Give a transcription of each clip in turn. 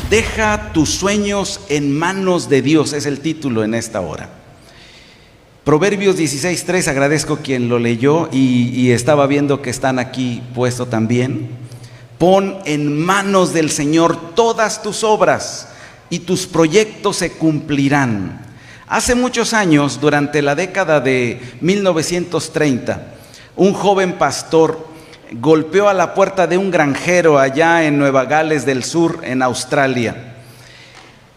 Deja tus sueños en manos de Dios, es el título en esta hora. Proverbios 16:3, agradezco quien lo leyó y estaba viendo que están aquí puesto también. Pon en manos del Señor todas tus obras y tus proyectos se cumplirán. Hace muchos años, durante la década de 1930, un joven pastor golpeó a la puerta de un granjero allá en Nueva Gales del Sur, en Australia.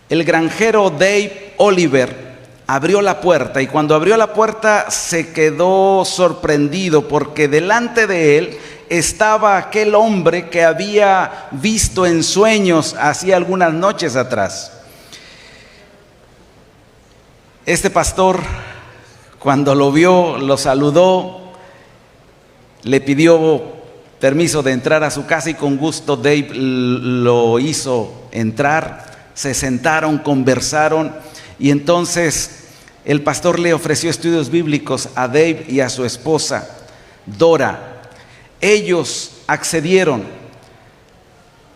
El granjero Dave Oliver abrió la puerta y cuando abrió la puerta se quedó sorprendido porque delante de él estaba aquel hombre que había visto en sueños hacía algunas noches atrás. Este pastor, cuando lo vio, lo saludó, le pidió permiso de entrar a su casa y con gusto Dave lo hizo entrar. Se sentaron, conversaron y entonces el pastor le ofreció estudios bíblicos a Dave y a su esposa Dora. Ellos accedieron.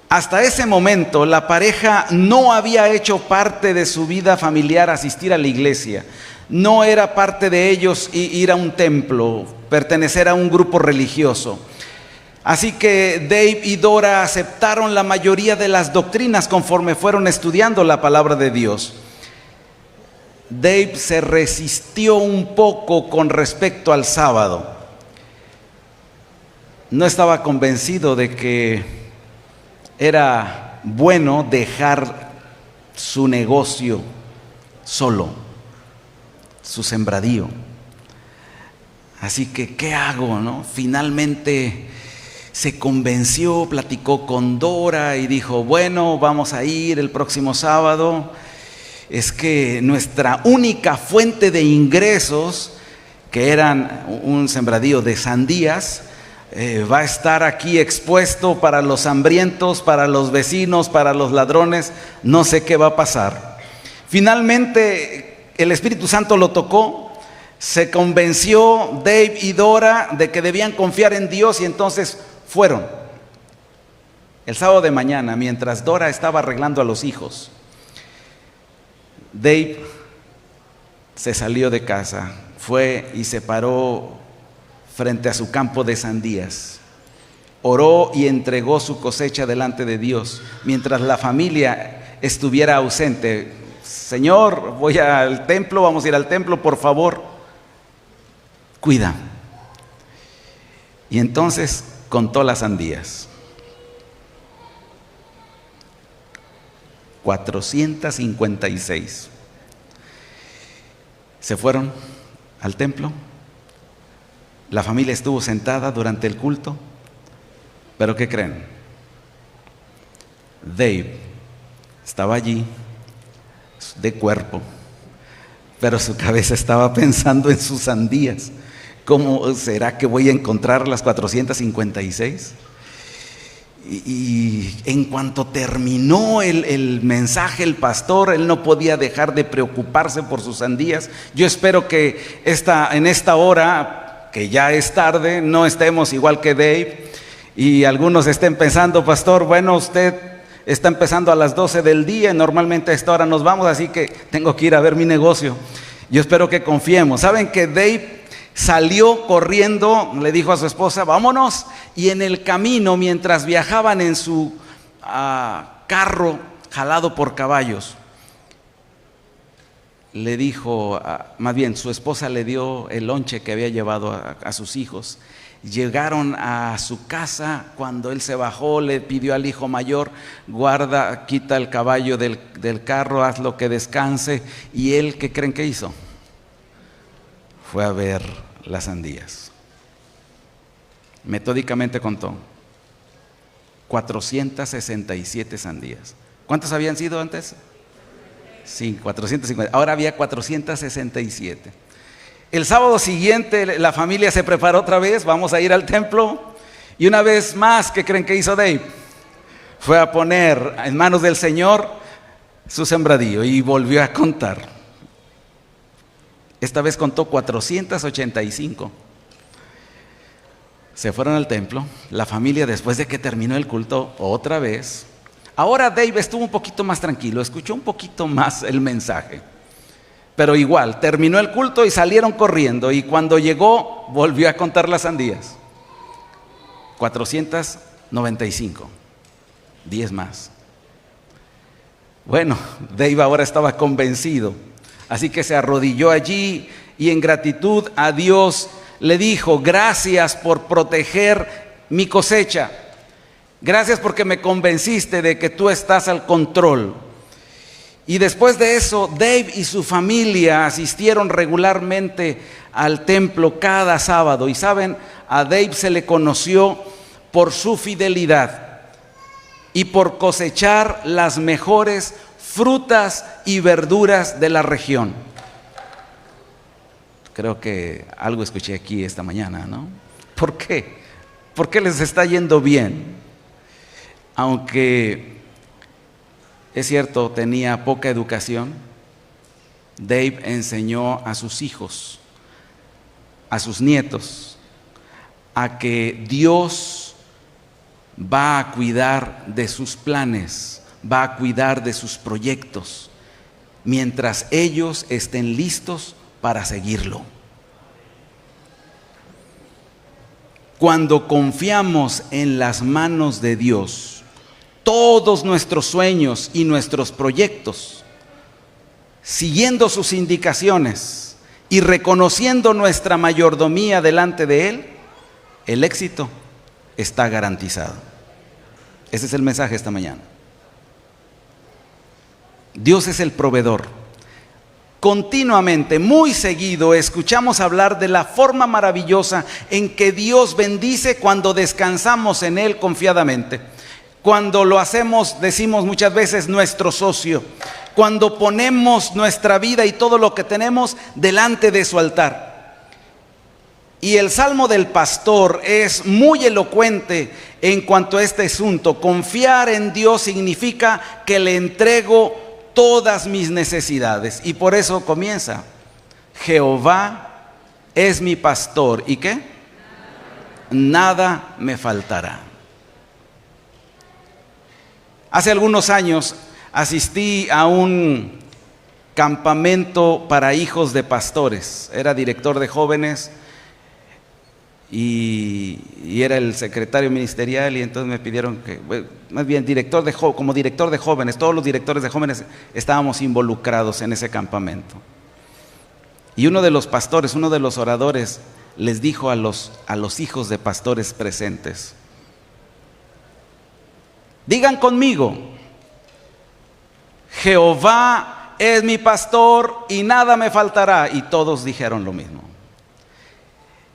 Hasta ese momento la pareja no había hecho parte de su vida familiar asistir a la iglesia. No era parte de ellos ir a un templo, pertenecer a un grupo religioso. Así que Dave y Dora aceptaron la mayoría de las doctrinas conforme fueron estudiando la palabra de Dios. Dave se resistió un poco con respecto al sábado. No estaba convencido de que era bueno dejar su negocio solo, su sembradío. Así que, ¿qué hago, no? Finalmente se convenció, platicó con Dora y dijo, bueno, vamos a ir el próximo sábado. Es que nuestra única fuente de ingresos, que eran un sembradío de sandías, va a estar aquí expuesto para los hambrientos, para los vecinos, para los ladrones. No sé qué va a pasar. Finalmente el Espíritu Santo lo tocó. Se convenció Dave y Dora de que debían confiar en Dios y entonces fueron. El sábado de mañana, mientras Dora estaba arreglando a los hijos, Dave se salió de casa, fue y se paró frente a su campo de sandías. Oró y entregó su cosecha delante de Dios, mientras la familia estuviera ausente. Señor, voy al templo, vamos a ir al templo, por favor, cuida. Y entonces contó las sandías. 456. Se fueron al templo. La familia estuvo sentada durante el culto. Pero ¿qué creen? Dave estaba allí de cuerpo, pero su cabeza estaba pensando en sus sandías. ¿Cómo será que voy a encontrar las 456? Y en cuanto terminó el mensaje, el pastor, él no podía dejar de preocuparse por sus sandías. Yo espero que en esta hora, que ya es tarde, no estemos igual que Dave y algunos estén pensando, pastor, bueno, usted está empezando a las 12 del día, normalmente a esta hora nos vamos, así que tengo que ir a ver mi negocio. Yo espero que confiemos. ¿Saben que Dave salió corriendo, le dijo a su esposa, vámonos? Y en el camino, mientras viajaban en su carro jalado por caballos, le dijo, más bien su esposa le dio el lonche que había llevado a sus hijos. Llegaron a su casa, cuando él se bajó le pidió al hijo mayor, guarda, quita el caballo del carro, hazlo que descanse. Y él, ¿qué creen que hizo? Fue a ver las sandías. Metódicamente contó 467 sandías. ¿Cuántas habían sido antes? Sí, 450. Ahora había 467. El sábado siguiente la familia se preparó otra vez, vamos a ir al templo. Y una vez más, ¿qué creen que hizo Dave? fue a poner en manos del Señor su sembradío y volvió a contar. Esta vez contó 485. Se fueron al templo, la familia, después de que terminó el culto, otra vez. Ahora Dave estuvo un poquito más tranquilo, escuchó un poquito más el mensaje. Pero igual, terminó el culto y salieron corriendo. Y cuando llegó, volvió a contar las sandías. 495. 10 más. Bueno, Dave ahora estaba convencido. Así que se arrodilló allí y en gratitud a Dios le dijo: gracias por proteger mi cosecha. Gracias porque me convenciste de que tú estás al control. Y después de eso, Dave y su familia asistieron regularmente al templo cada sábado. Y saben, a Dave se le conoció por su fidelidad y por cosechar las mejores frutas y verduras de la región. Creo que algo escuché aquí esta mañana, ¿no? ¿Por qué? ¿Por qué les está yendo bien? Aunque es cierto, tenía poca educación, Dave enseñó a sus hijos, a sus nietos, a que Dios va a cuidar de sus planes, va a cuidar de sus proyectos, mientras ellos estén listos para seguirlo. Cuando confiamos en las manos de Dios, todos nuestros sueños y nuestros proyectos, siguiendo sus indicaciones y reconociendo nuestra mayordomía delante de Él, el éxito está garantizado. Ese es el mensaje esta mañana. Dios es el proveedor. Continuamente, muy seguido, escuchamos hablar de la forma maravillosa en que Dios bendice cuando descansamos en Él confiadamente. Cuando lo hacemos, decimos muchas veces, nuestro socio. Cuando ponemos nuestra vida y todo lo que tenemos delante de su altar. Y el Salmo del Pastor es muy elocuente en cuanto a este asunto. Confiar en Dios significa que le entrego todas mis necesidades. Y por eso comienza: Jehová es mi pastor. ¿Y qué? Nada me faltará. Hace algunos años asistí a un campamento para hijos de pastores. Era director de jóvenes y era el secretario ministerial, y entonces me pidieron que, más bien como director de jóvenes, todos los directores de jóvenes estábamos involucrados en ese campamento. Y uno de los pastores, uno de los oradores, les dijo a los hijos de pastores presentes: digan conmigo: Jehová es mi pastor y nada me faltará. Y todos dijeron lo mismo.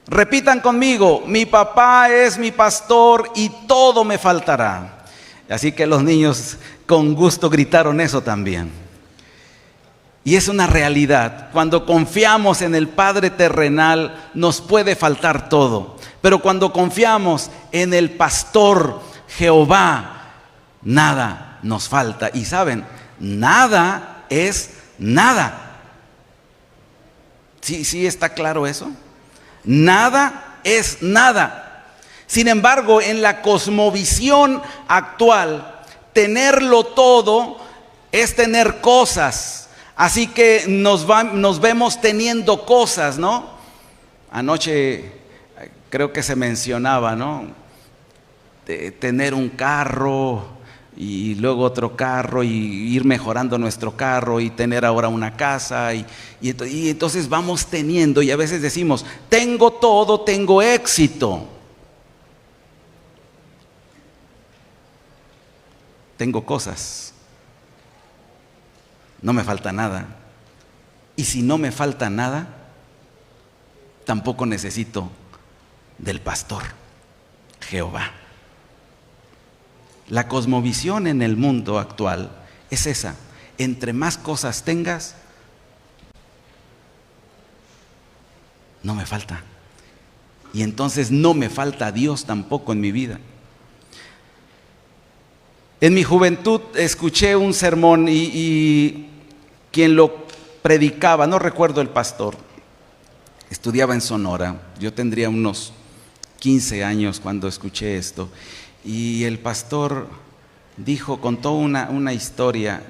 Repitan conmigo: mi papá es mi pastor y todo me faltará. Así que los niños con gusto gritaron eso también. Y es una realidad. Cuando confiamos en el Padre terrenal, nos puede faltar todo. Pero cuando confiamos en el pastor Jehová, nada nos falta. Y saben, nada es nada. ¿Sí está claro eso? Nada es nada. Sin embargo, en la cosmovisión actual, tenerlo todo es tener cosas. Así que nos vemos teniendo cosas, ¿no? Anoche creo que se mencionaba, ¿no? De tener un carro y luego otro carro y ir mejorando nuestro carro y tener ahora una casa y entonces vamos teniendo, y a veces decimos: tengo todo, tengo éxito, tengo cosas, no me falta nada. Y si no me falta nada, tampoco necesito del pastor Jehová. La cosmovisión en el mundo actual es esa: entre más cosas tengas, no me falta. Y entonces no me falta Dios tampoco en mi vida. En mi juventud escuché un sermón y quien lo predicaba, no recuerdo el pastor, estudiaba en Sonora. Yo tendría unos 15 años cuando escuché esto. Y el pastor contó una historia.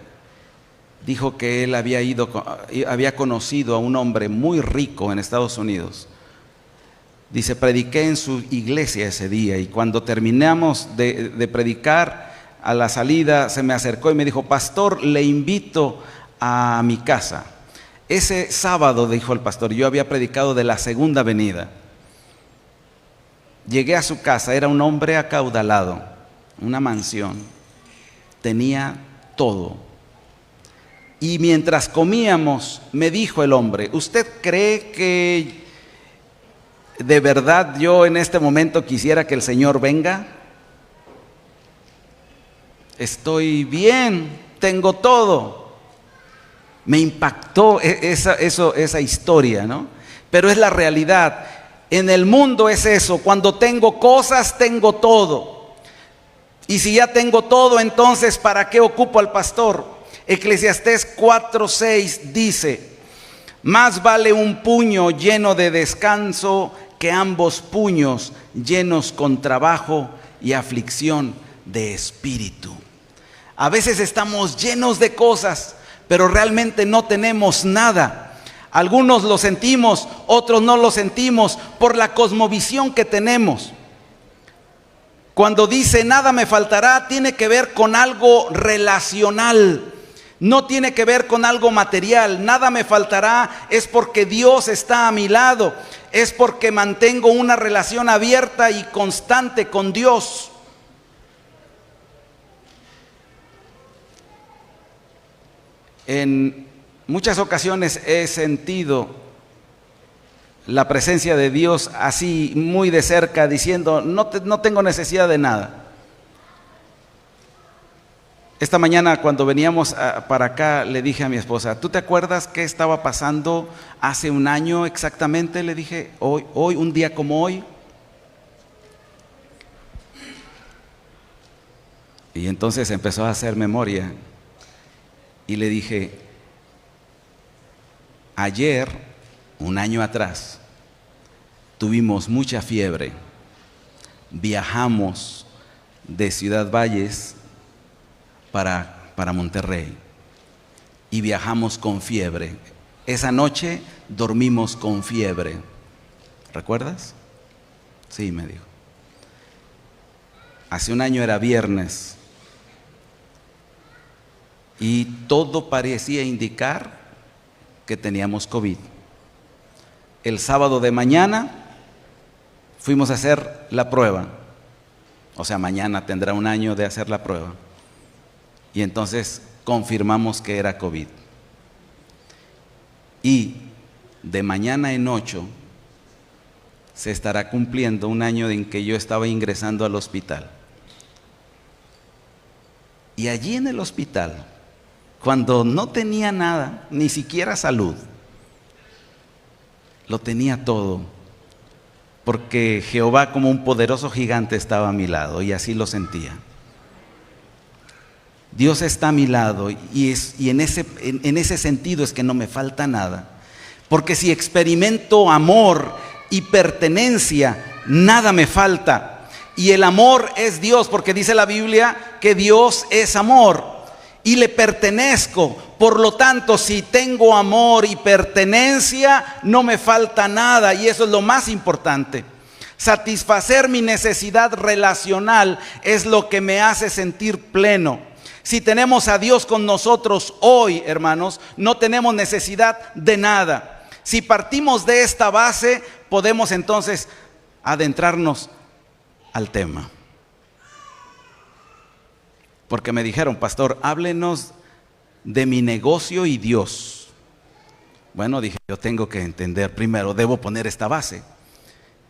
Dijo que él había conocido a un hombre muy rico en Estados Unidos. Dice, prediqué en su iglesia ese día y cuando terminamos de predicar, a la salida se me acercó y me dijo, pastor, le invito a mi casa. Ese sábado, dijo el pastor, yo había predicado de la segunda venida. Llegué a su casa, era un hombre acaudalado, una mansión, tenía todo. Y mientras comíamos, me dijo el hombre, ¿usted cree que de verdad yo en este momento quisiera que el Señor venga? Estoy bien, tengo todo. Me impactó esa historia, ¿no? Pero es la realidad. En el mundo es eso, cuando tengo cosas, tengo todo. Y si ya tengo todo, entonces ¿para qué ocupo al pastor? Eclesiastés 4:6 dice, más vale un puño lleno de descanso que ambos puños llenos con trabajo y aflicción de espíritu. A veces estamos llenos de cosas, pero realmente no tenemos nada. Algunos lo sentimos, otros no lo sentimos por la cosmovisión que tenemos. Cuando dice nada me faltará, tiene que ver con algo relacional. No tiene que ver con algo material. Nada me faltará es porque Dios está a mi lado. Es porque mantengo una relación abierta y constante con Dios. En muchas ocasiones he sentido la presencia de Dios así muy de cerca, diciendo, no tengo necesidad de nada. Esta mañana cuando veníamos para acá le dije a mi esposa, ¿tú te acuerdas qué estaba pasando hace un año exactamente? Le dije, hoy, un día como hoy. Y entonces empezó a hacer memoria y le dije, ayer, un año atrás, tuvimos mucha fiebre, viajamos de Ciudad Valles para Monterrey y viajamos con fiebre. Esa noche dormimos con fiebre. ¿Recuerdas? Sí, me dijo. Hace un año era viernes y todo parecía indicar que teníamos COVID. El sábado de mañana fuimos a hacer la prueba. O sea, mañana tendrá un año de hacer la prueba. Y entonces confirmamos que era COVID. Y de mañana en 8 se estará cumpliendo un año en que yo estaba ingresando al hospital. Y allí en el hospital, cuando no tenía nada, ni siquiera salud, lo tenía todo, porque Jehová como un poderoso gigante estaba a mi lado y así lo sentía. Dios está a mi lado y en ese sentido es que no me falta nada. Porque si experimento amor y pertenencia, nada me falta. Y el amor es Dios, porque dice la Biblia que Dios es amor y le pertenezco. Por lo tanto, si tengo amor y pertenencia, no me falta nada y eso es lo más importante. Satisfacer mi necesidad relacional es lo que me hace sentir pleno. Si tenemos a Dios con nosotros hoy, hermanos, no tenemos necesidad de nada. Si partimos de esta base, podemos entonces adentrarnos al tema. Porque me dijeron, pastor, háblenos de mi negocio y Dios. Bueno, dije, yo tengo que entender primero, debo poner esta base.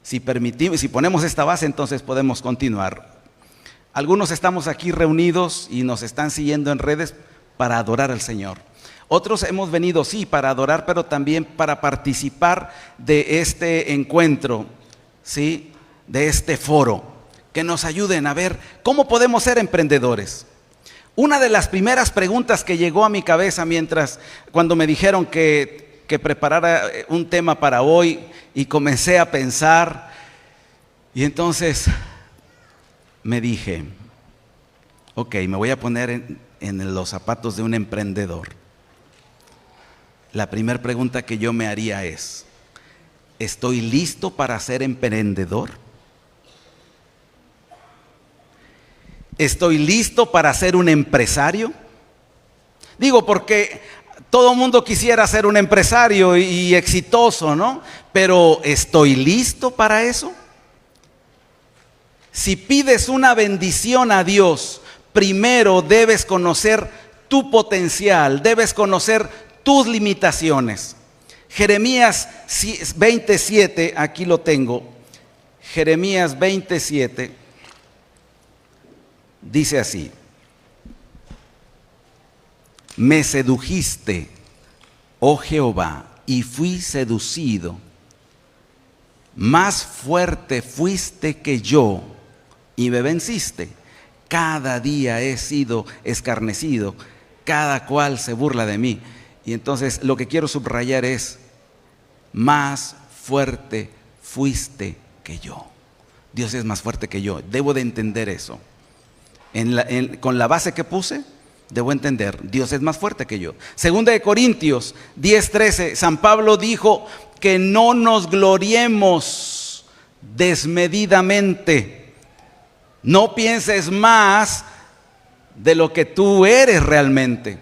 Si ponemos esta base, entonces podemos continuar. Algunos estamos aquí reunidos y nos están siguiendo en redes para adorar al Señor. Otros hemos venido, sí, para adorar, pero también para participar de este encuentro, ¿sí? De este foro, que nos ayuden a ver cómo podemos ser emprendedores. Una de las primeras preguntas que llegó a mi cabeza cuando me dijeron que preparara un tema para hoy, y comencé a pensar, y entonces me dije, ok, me voy a poner en los zapatos de un emprendedor. La primera pregunta que yo me haría es, ¿estoy listo para ser emprendedor? ¿Estoy listo para ser un empresario? Digo, porque todo el mundo quisiera ser un empresario y exitoso, ¿no? Pero ¿estoy listo para eso? Si pides una bendición a Dios, primero debes conocer tu potencial, debes conocer tus limitaciones. Jeremías 27, aquí lo tengo. Jeremías 27 dice así: me sedujiste, oh Jehová, y fui seducido. Más fuerte fuiste que yo y me venciste. Cada día he sido escarnecido, cada cual se burla de mí. Y entonces lo que quiero subrayar es, más fuerte fuiste que yo. Dios es más fuerte que yo. Debo de entender eso. Con la base que puse, debo entender, Dios es más fuerte que yo. Segunda de Corintios 10:13, San Pablo dijo que no nos gloriemos desmedidamente. No pienses más de lo que tú eres realmente.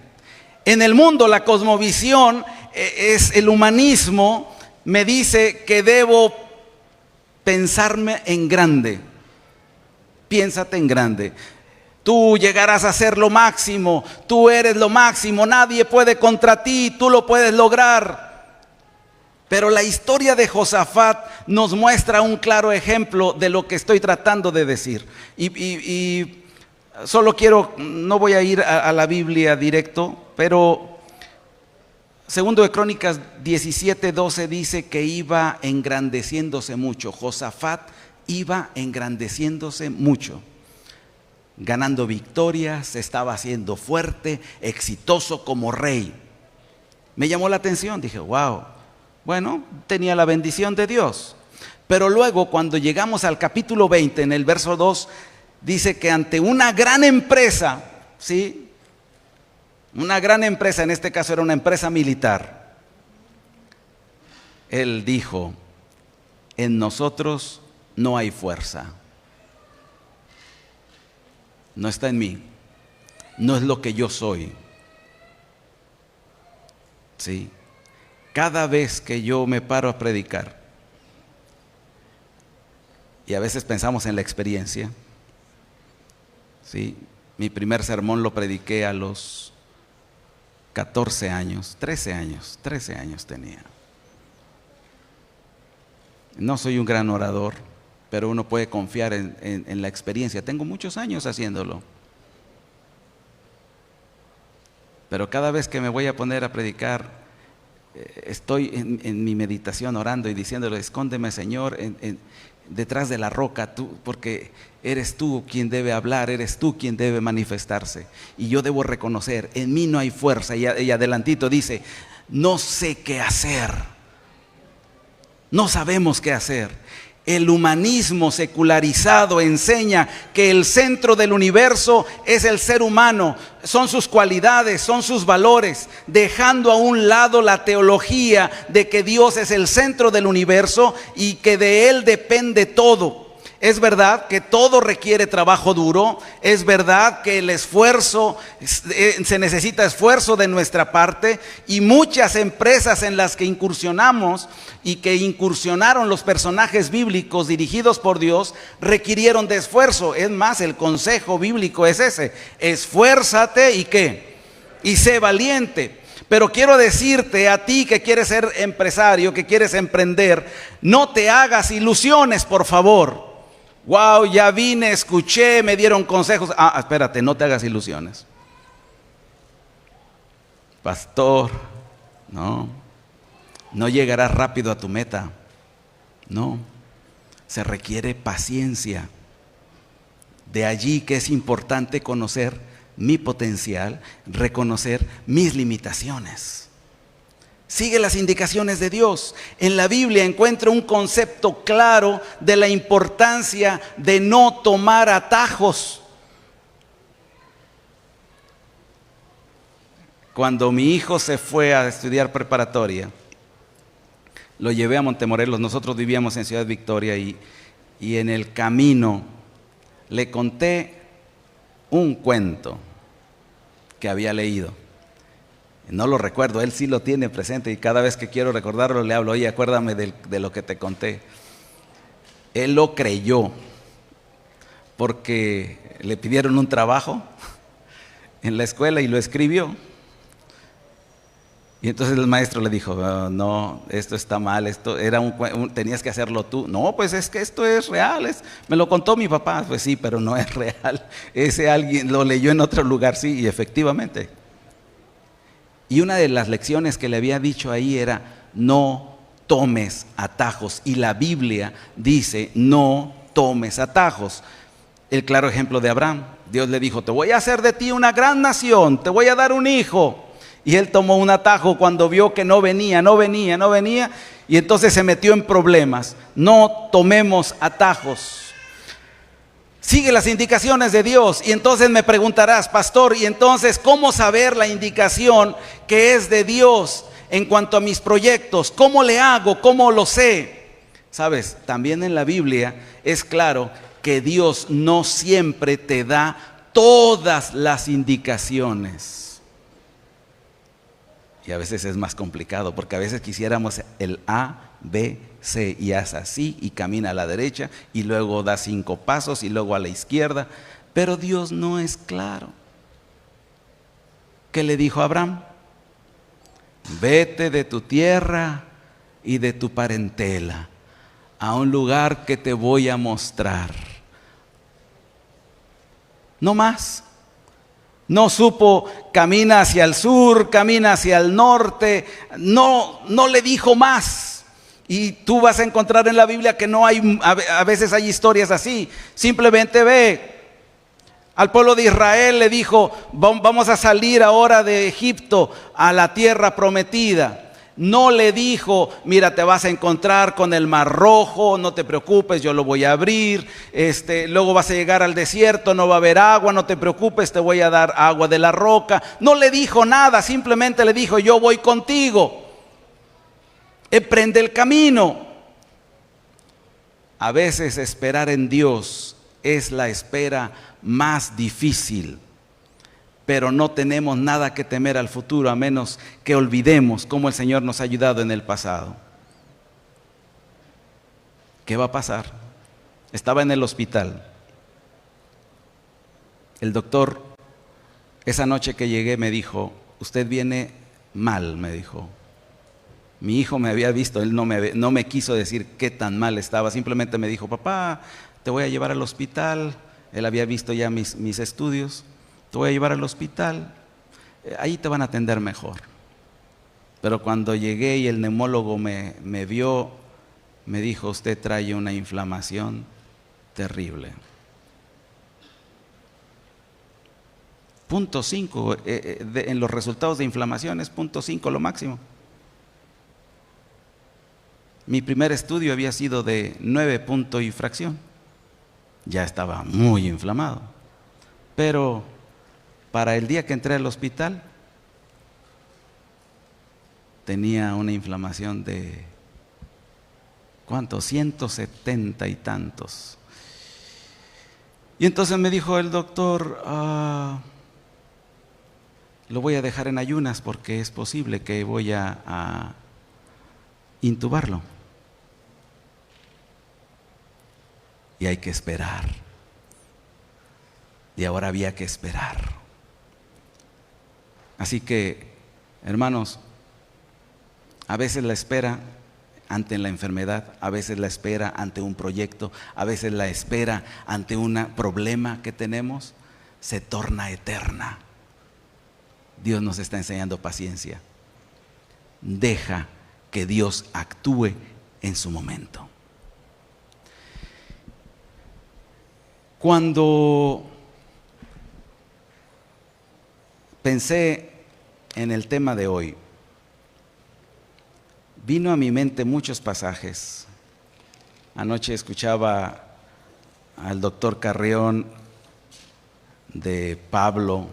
En el mundo, la cosmovisión es el humanismo, me dice que debo pensarme en grande. Piénsate en grande. Tú llegarás a ser lo máximo, tú eres lo máximo, nadie puede contra ti, tú lo puedes lograr. Pero la historia de Josafat nos muestra un claro ejemplo de lo que estoy tratando de decir. Y solo no voy a ir a la Biblia directo, pero segundo de Crónicas 17:12 dice que iba engrandeciéndose mucho. Josafat iba engrandeciéndose mucho, ganando victorias, estaba siendo fuerte, exitoso como rey. Me llamó la atención, dije, wow, bueno, tenía la bendición de Dios. Pero luego cuando llegamos al capítulo 20, en el verso 2, dice que ante una gran empresa, ¿sí? Una gran empresa, en este caso era una empresa militar, él dijo, en nosotros no hay fuerza. No está en mí, no es lo que yo soy. Sí. Cada vez que yo me paro a predicar, y a veces pensamos en la experiencia, sí. Mi primer sermón lo prediqué a los 14 años, 13 años tenía. No soy un gran orador, pero uno puede confiar en la experiencia. Tengo muchos años haciéndolo. Pero cada vez que me voy a poner a predicar, estoy en mi meditación orando y diciéndole, escóndeme, Señor, detrás de la roca, porque eres tú quien debe hablar, eres tú quien debe manifestarse. Y yo debo reconocer, en mí no hay fuerza. Y adelantito dice, no sé qué hacer. No sabemos qué hacer. El humanismo secularizado enseña que el centro del universo es el ser humano, son sus cualidades, son sus valores, dejando a un lado la teología de que Dios es el centro del universo y que de Él depende todo. Es verdad que todo requiere trabajo duro, es verdad que el esfuerzo, se necesita esfuerzo de nuestra parte, y muchas empresas en las que incursionamos y que incursionaron los personajes bíblicos dirigidos por Dios requirieron de esfuerzo. Es más, el consejo bíblico es ese: esfuérzate y ¿qué? Y sé valiente. Pero quiero decirte a ti que quieres ser empresario, que quieres emprender, no te hagas ilusiones, por favor. Wow, ya vine, escuché, me dieron consejos. Espérate, no te hagas ilusiones. Pastor, no llegarás rápido a tu meta. No, se requiere paciencia. De allí que es importante conocer mi potencial, reconocer mis limitaciones. Sigue las indicaciones de Dios. En la Biblia encuentra un concepto claro de la importancia de no tomar atajos. Cuando mi hijo se fue a estudiar preparatoria, lo llevé a Montemorelos. Nosotros vivíamos en Ciudad Victoria y en el camino le conté un cuento que había leído. No lo recuerdo, él sí lo tiene presente y cada vez que quiero recordarlo le hablo: oye, acuérdame de lo que te conté. Él lo creyó porque le pidieron un trabajo en la escuela y lo escribió. Y entonces el maestro le dijo: no, esto está mal, esto era tenías que hacerlo tú. No, pues es que esto es real, me lo contó mi papá. Pues sí, pero no es real. Ese alguien lo leyó en otro lugar, sí, y efectivamente. Y una de las lecciones que le había dicho ahí era: no tomes atajos. Y la Biblia dice: no tomes atajos. El claro ejemplo de Abraham. Dios le dijo: te voy a hacer de ti una gran nación, te voy a dar un hijo. Y él tomó un atajo cuando vio que no venía, y entonces se metió en problemas. No tomemos atajos. Sigue las indicaciones de Dios. Y entonces me preguntarás: pastor, ¿y entonces cómo saber la indicación que es de Dios en cuanto a mis proyectos? ¿Cómo le hago? ¿Cómo lo sé? Sabes, también en la Biblia es claro que Dios no siempre te da todas las indicaciones. Y a veces es más complicado, porque a veces quisiéramos el A, B, C, y haz así y camina a la derecha y luego da 5 pasos y luego a la izquierda. Pero Dios no es claro. ¿Qué le dijo a Abraham? Vete de tu tierra y de tu parentela a un lugar que te voy a mostrar. No más. No supo: camina hacia el sur, camina hacia el norte. No le dijo más. Y tú vas a encontrar en la Biblia que no hay, a veces hay historias así. Simplemente ve. Al pueblo de Israel le dijo: vamos a salir ahora de Egipto a la tierra prometida. No le dijo: mira, te vas a encontrar con el Mar Rojo, no te preocupes, yo lo voy a abrir. Luego vas a llegar al desierto, no va a haber agua, no te preocupes, te voy a dar agua de la roca. No le dijo nada, simplemente le dijo: yo voy contigo. Emprende el camino. A veces esperar en Dios es la espera más difícil. Pero no tenemos nada que temer al futuro, a menos que olvidemos cómo el Señor nos ha ayudado en el pasado. ¿Qué va a pasar? Estaba en el hospital. El doctor, esa noche que llegué, me dijo: usted viene mal, me dijo. Mi hijo me había visto, él no me quiso decir qué tan mal estaba, simplemente me dijo: papá, te voy a llevar al hospital. Él había visto ya mis estudios. Te voy a llevar al hospital, ahí te van a atender mejor. Pero cuando llegué y el neumólogo me vio, me dijo: usted trae una inflamación terrible. 0.5 en los resultados de inflamación es 0.5 lo máximo. Mi primer estudio había sido de 9 puntos y fracción. Ya estaba muy inflamado. Pero para el día que entré al hospital, tenía una inflamación de, ¿cuántos? 170 y tantos. Y entonces me dijo el doctor: lo voy a dejar en ayunas porque es posible que voy a intubarlo. Y hay que esperar. Y ahora había que esperar. Así que, hermanos, a veces la espera ante la enfermedad, a veces la espera ante un proyecto, a veces la espera ante un problema que tenemos, se torna eterna. Dios nos está enseñando paciencia. Deja que Dios actúe en su momento. Cuando pensé en el tema de hoy, vino a mi mente muchos pasajes. Anoche escuchaba al doctor Carrión de Pablo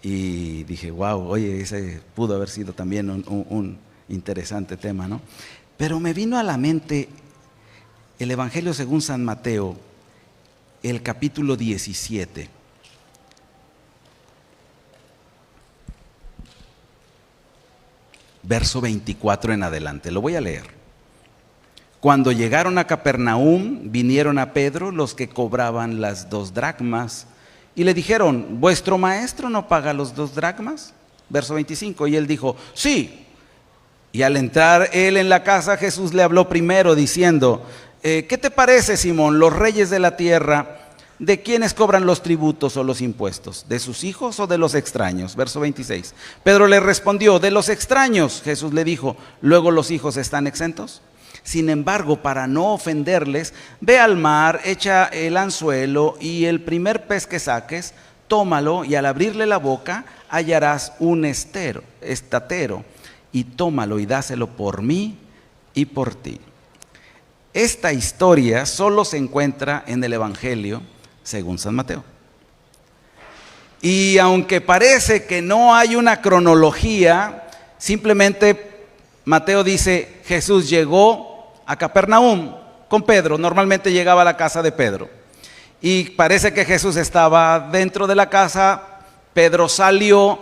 y dije, wow, oye, ese pudo haber sido también un interesante tema, ¿no? Pero me vino a la mente el Evangelio según San Mateo, el capítulo 17. Verso 24 en adelante, lo voy a leer. Cuando llegaron a Capernaum, vinieron a Pedro los que cobraban las 2 dracmas y le dijeron, ¿vuestro maestro no paga los 2 dracmas? Verso 25, y él dijo, sí. Y al entrar él en la casa, Jesús le habló primero diciendo, ¿qué te parece, Simón? Los reyes de la tierra, ¿de quiénes cobran los tributos o los impuestos? ¿De sus hijos o de los extraños? Verso 26. Pedro le respondió, de los extraños. Jesús le dijo, ¿luego los hijos están exentos? Sin embargo, para no ofenderles, ve al mar, echa el anzuelo y el primer pez que saques, tómalo y al abrirle la boca hallarás un estatero y tómalo y dáselo por mí y por ti. Esta historia solo se encuentra en el Evangelio según San Mateo. Y aunque parece que no hay una cronología, simplemente Mateo dice, Jesús llegó a Capernaum con Pedro, normalmente llegaba a la casa de Pedro. Y parece que Jesús estaba dentro de la casa, Pedro salió.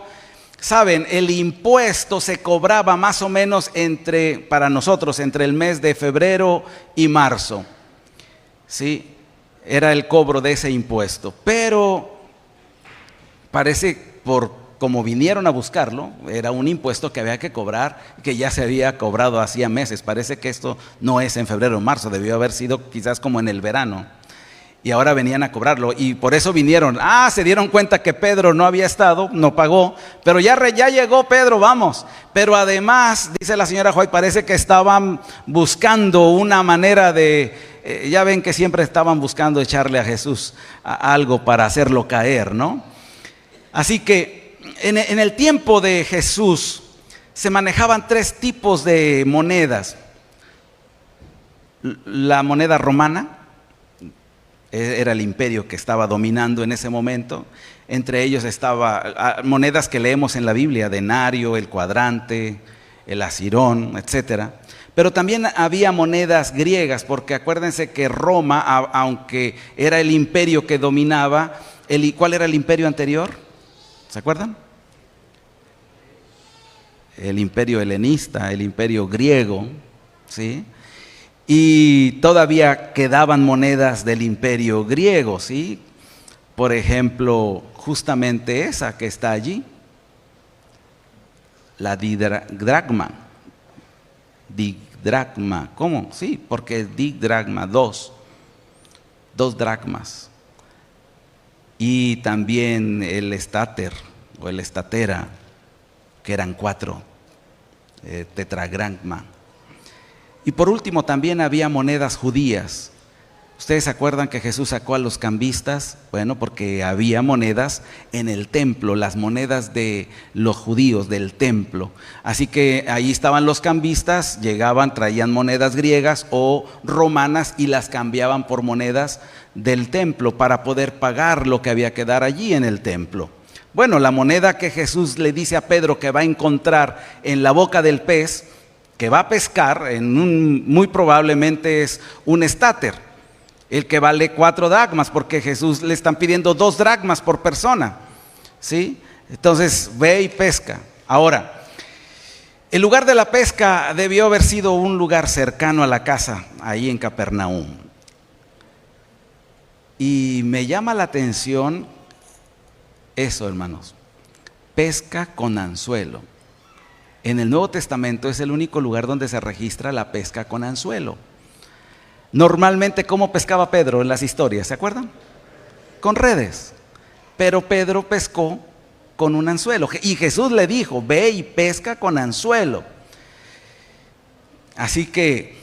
Saben, el impuesto se cobraba más o menos para nosotros, entre el mes de febrero y marzo. ¿Sí? Era el cobro de ese impuesto, pero parece como vinieron a buscarlo, era un impuesto que había que cobrar, que ya se había cobrado hacía meses. Parece que esto no es en febrero o marzo, debió haber sido quizás como en el verano. Y ahora venían a cobrarlo y por eso vinieron. Se dieron cuenta que Pedro no había estado, no pagó, pero ya llegó Pedro, vamos. Pero además, dice la señora White, parece que estaban buscando una manera ya ven que siempre estaban buscando echarle a Jesús algo para hacerlo caer, ¿no? Así que en el tiempo de Jesús se manejaban 3 tipos de monedas. La moneda romana, era el imperio que estaba dominando en ese momento. Entre ellos estaba monedas que leemos en la Biblia, denario, el cuadrante, el asirón, etcétera. Pero también había monedas griegas, porque acuérdense que Roma, aunque era el imperio que dominaba, ¿cuál era el imperio anterior? ¿Se acuerdan? El imperio helenista, el imperio griego, ¿sí? Y todavía quedaban monedas del imperio griego, ¿sí? Por ejemplo, justamente esa que está allí, la didracma. Didracma, ¿cómo? Sí, porque didracma, 2 dracmas. Y también el estater o el estatera, que eran 4, tetragrama. Y por último también había monedas judías. ¿Ustedes se acuerdan que Jesús sacó a los cambistas? Bueno, porque había monedas en el templo, las monedas de los judíos del templo. Así que ahí estaban los cambistas, llegaban, traían monedas griegas o romanas y las cambiaban por monedas del templo para poder pagar lo que había que dar allí en el templo. Bueno, la moneda que Jesús le dice a Pedro que va a encontrar en la boca del pez, que va a pescar, muy probablemente es un estater, el que vale 4 dracmas, porque Jesús le están pidiendo 2 dracmas por persona, ¿sí? Entonces ve y pesca. Ahora, el lugar de la pesca debió haber sido un lugar cercano a la casa, ahí en Capernaum. Y me llama la atención eso, hermanos, pesca con anzuelo. En el Nuevo Testamento es el único lugar donde se registra la pesca con anzuelo. Normalmente, ¿cómo pescaba Pedro en las historias? ¿Se acuerdan? Con redes. Pero Pedro pescó con un anzuelo. Y Jesús le dijo, ve y pesca con anzuelo. Así que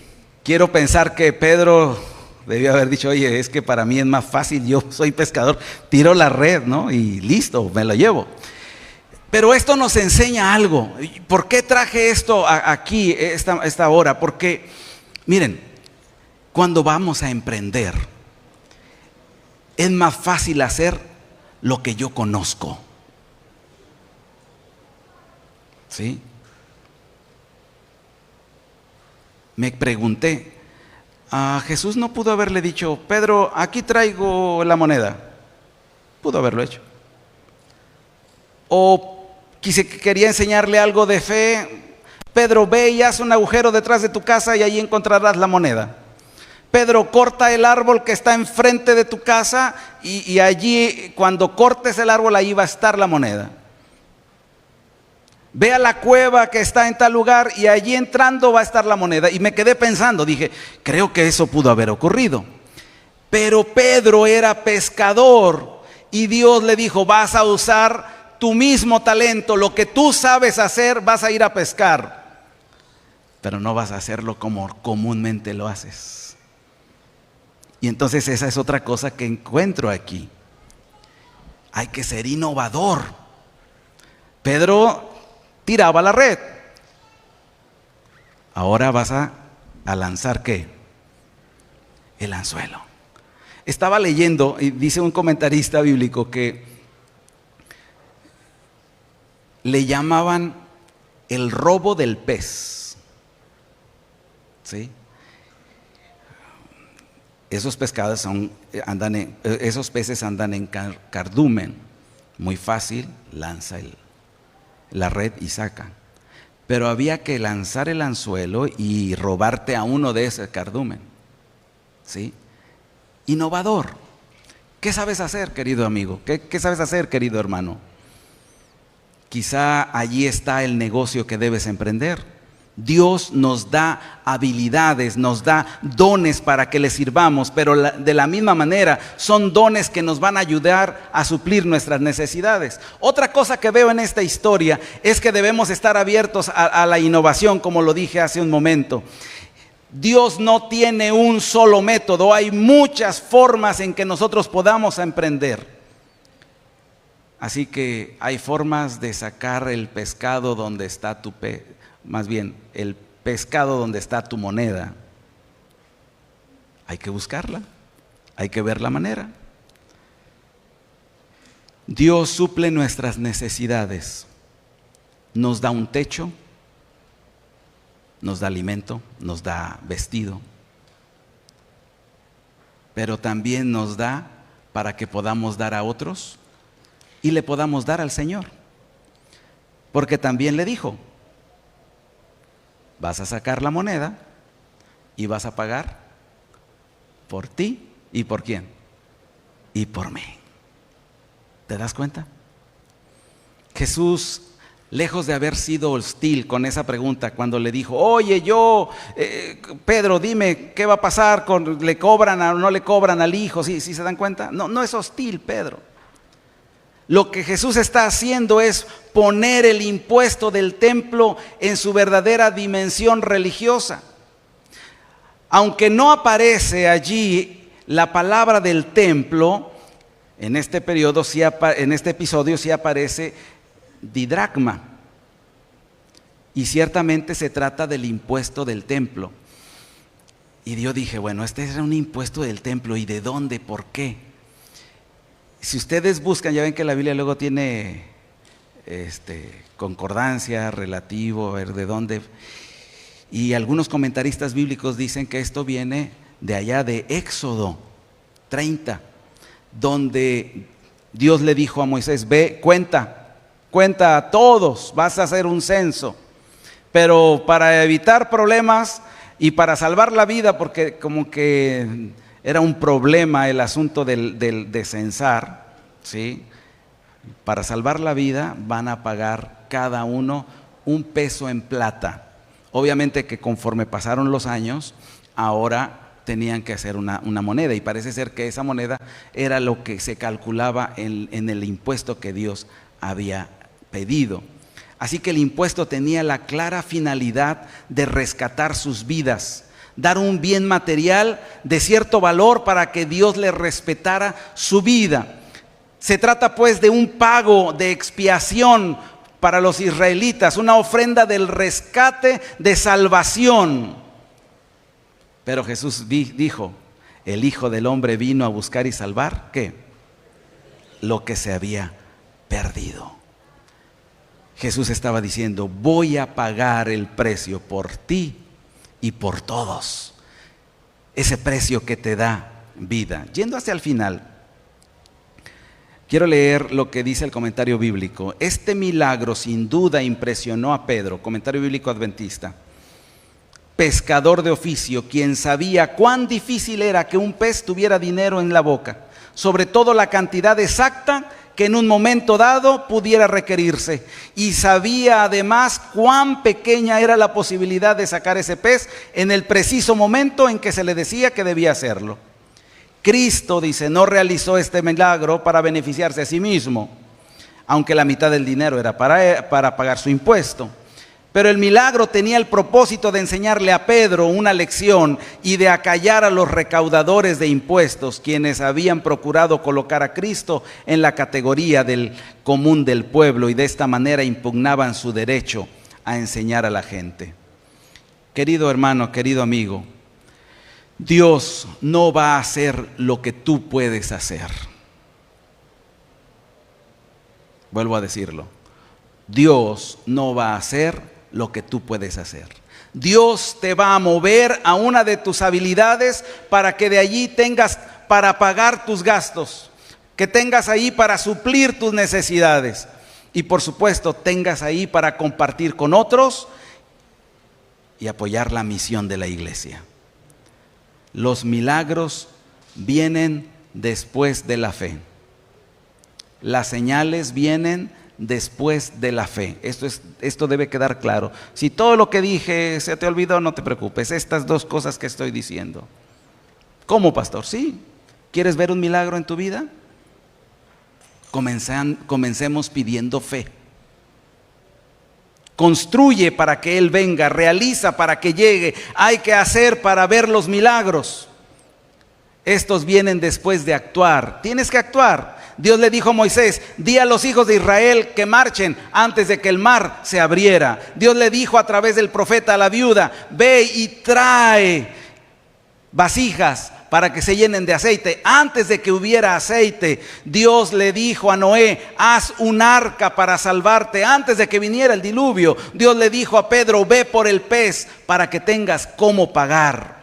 quiero pensar que Pedro debió haber dicho, oye, es que para mí es más fácil, yo soy pescador, tiro la red, ¿no? Y listo, me lo llevo. Pero esto nos enseña algo. ¿Por qué traje esto aquí, esta hora? Porque, miren, cuando vamos a emprender, es más fácil hacer lo que yo conozco. ¿Sí? Me pregunté, a Jesús no pudo haberle dicho, Pedro, aquí traigo la moneda. Pudo haberlo hecho. O quería enseñarle algo de fe. Pedro, ve y haz un agujero detrás de tu casa y ahí encontrarás la moneda. Pedro, corta el árbol que está enfrente de tu casa y allí, cuando cortes el árbol, ahí va a estar la moneda. Ve a la cueva que está en tal lugar y allí entrando va a estar la moneda. Y me quedé pensando, dije, creo que eso pudo haber ocurrido. Pero Pedro era pescador y Dios le dijo, vas a usar tu mismo talento, lo que tú sabes hacer, vas a ir a pescar. Pero no vas a hacerlo como comúnmente lo haces. Y entonces esa es otra cosa que encuentro aquí. Hay que ser innovador. Pedro tiraba la red. Ahora vas a lanzar ¿qué? El anzuelo. Estaba leyendo y dice un comentarista bíblico que le llamaban el robo del pez. ¿Sí? Esos pescados esos peces andan en cardumen. Muy fácil, lanza la red y saca. Pero había que lanzar el anzuelo y robarte a uno de ese cardumen. ¿Sí? Innovador. ¿Qué sabes hacer, querido amigo? ¿Qué sabes hacer, querido hermano? Quizá allí está el negocio que debes emprender. Dios nos da habilidades, nos da dones para que le sirvamos, pero de la misma manera son dones que nos van a ayudar a suplir nuestras necesidades. Otra cosa que veo en esta historia es que debemos estar abiertos a la innovación, como lo dije hace un momento. Dios no tiene un solo método, hay muchas formas en que nosotros podamos emprender. Así que hay formas de sacar el pescado donde está el pescado donde está tu moneda. Hay que buscarla, hay que ver la manera. Dios suple nuestras necesidades, nos da un techo, nos da alimento, nos da vestido, pero también nos da para que podamos dar a otros y le podamos dar al Señor. Porque también le dijo, vas a sacar la moneda y vas a pagar por ti y por quién, y por mí. ¿Te das cuenta? Jesús, lejos de haber sido hostil con esa pregunta, cuando le dijo, oye, Pedro, dime, ¿qué va a pasar? ¿Le cobran o no le cobran al hijo? ¿Sí se dan cuenta? No es hostil, Pedro. Lo que Jesús está haciendo es poner el impuesto del templo en su verdadera dimensión religiosa. Aunque no aparece allí la palabra del templo, en este episodio sí aparece didracma. Y ciertamente se trata del impuesto del templo. Y yo dije, bueno, este era un impuesto del templo, ¿y de dónde? ¿Por qué? Si ustedes buscan, ya ven que la Biblia luego tiene concordancia, relativo, a ver de dónde. Y algunos comentaristas bíblicos dicen que esto viene de allá de Éxodo 30, donde Dios le dijo a Moisés, ve, cuenta a todos, vas a hacer un censo. Pero para evitar problemas y para salvar la vida, porque como que era un problema el asunto de censar, ¿sí? Para salvar la vida van a pagar cada uno un peso en plata. Obviamente que conforme pasaron los años, ahora tenían que hacer una moneda, y parece ser que esa moneda era lo que se calculaba en el impuesto que Dios había pedido. Así que el impuesto tenía la clara finalidad de rescatar sus vidas, dar un bien material de cierto valor para que Dios le respetara su vida. Se trata pues de un pago de expiación para los israelitas, una ofrenda del rescate, de salvación. Pero Jesús dijo, el Hijo del Hombre vino a buscar y salvar, ¿qué? Lo que se había perdido. Jesús estaba diciendo, voy a pagar el precio por ti y por todos. Ese precio que te da vida. Yendo hacia el final, quiero leer lo que dice el comentario bíblico. Este milagro sin duda impresionó a Pedro, comentario bíblico adventista, pescador de oficio, quien sabía cuán difícil era que un pez tuviera dinero en la boca, sobre todo la cantidad exacta que en un momento dado pudiera requerirse, y sabía además cuán pequeña era la posibilidad de sacar ese pez en el preciso momento en que se le decía que debía hacerlo. Cristo, dice, no realizó este milagro para beneficiarse a sí mismo, aunque la mitad del dinero era para pagar su impuesto. Pero el milagro tenía el propósito de enseñarle a Pedro una lección y de acallar a los recaudadores de impuestos, quienes habían procurado colocar a Cristo en la categoría del común del pueblo y de esta manera impugnaban su derecho a enseñar a la gente. Querido hermano, querido amigo, Dios no va a hacer lo que tú puedes hacer. Vuelvo a decirlo. Dios no va a hacer lo que tú puedes hacer. Dios te va a mover a una de tus habilidades para que de allí tengas para pagar tus gastos, que tengas ahí para suplir tus necesidades y por supuesto tengas ahí para compartir con otros y apoyar la misión de la iglesia. Los milagros vienen después de la fe. Las señales vienen después de la fe. Esto debe quedar claro. Si todo lo que dije se te olvidó, no te preocupes. Estas dos cosas que estoy diciendo. ¿Cómo, pastor? Sí. ¿Quieres ver un milagro en tu vida? Comencemos pidiendo fe. Construye para que Él venga, realiza para que llegue. Hay que hacer para ver los milagros. Estos vienen después de actuar. Tienes que actuar. Dios le dijo a Moisés, di a los hijos de Israel que marchen antes de que el mar se abriera. Dios le dijo a través del profeta a la viuda, ve y trae vasijas para que se llenen de aceite. Antes de que hubiera aceite, Dios le dijo a Noé, haz un arca para salvarte. Antes de que viniera el diluvio, Dios le dijo a Pedro, ve por el pez para que tengas cómo pagar.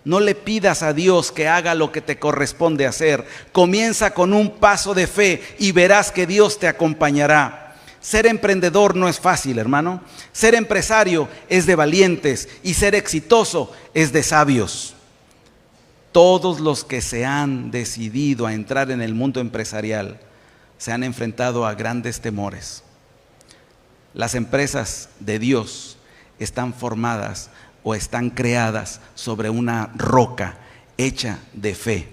No le pidas a Dios que haga lo que te corresponde hacer. Comienza con un paso de fe y verás que Dios te acompañará. Ser emprendedor no es fácil, hermano. Ser empresario es de valientes y ser exitoso es de sabios. Todos los que se han decidido a entrar en el mundo empresarial se han enfrentado a grandes temores. Las empresas de Dios están formadas o están creadas sobre una roca hecha de fe,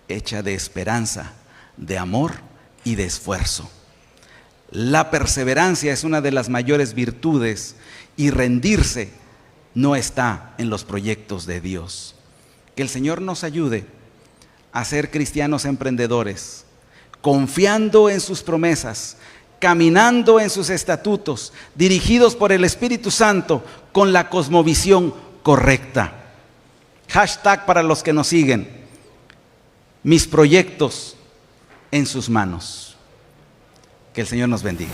hecha de esperanza, de amor y de esfuerzo. La perseverancia es una de las mayores virtudes y rendirse no está en los proyectos de Dios. Que el Señor nos ayude a ser cristianos emprendedores, confiando en sus promesas, caminando en sus estatutos, dirigidos por el Espíritu Santo con la cosmovisión correcta. Hashtag para los que nos siguen, mis proyectos en sus manos. Que el Señor nos bendiga.